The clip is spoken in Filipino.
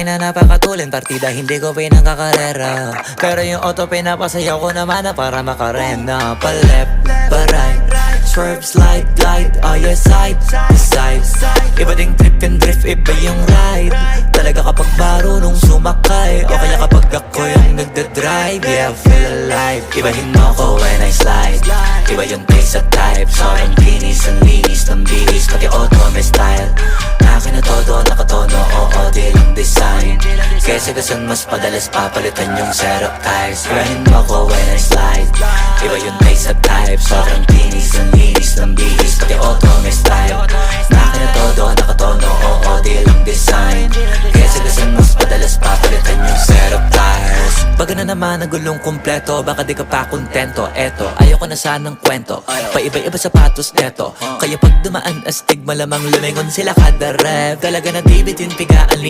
akin na napakatulin, partida hindi ko pinangkakarera. Pero yung auto pinapasayaw ko naman na para makarena. Pa left, pa right, swerve, slide, glide, oh yeah, side to side. Iba ding trip and drift, iba yung ride. Talaga kapag marunong sumakay, o kaya kapag ako yung nagdadrive, yeah, feel alive. Ibahin mo ko when I slide, iba yung taste at type. Sobrang kinis, ang linis ng bihis, pati auto may style. Akin na todo, nakatono, oo, di lang design. Kesa gasan mas padalas papalitan yung setup tires. Ibahin mo ko when I slide, iba yung taste at type. Sobrang kinis, ang linis ng bihis, pati auto may style. Akin na todo, nakatono, oo, di lang design. Kesa gasan mas padalas papalitan yung setup tires. Pag na naman ang gulong kumpleto, baka di ka pa kontento. Eto, ayoko na sanang kwento, paiba-iba sapatos neto. Kaya pag dumaan astig, malamang lumingon sila kada rep. Talaga na dibitin pigaan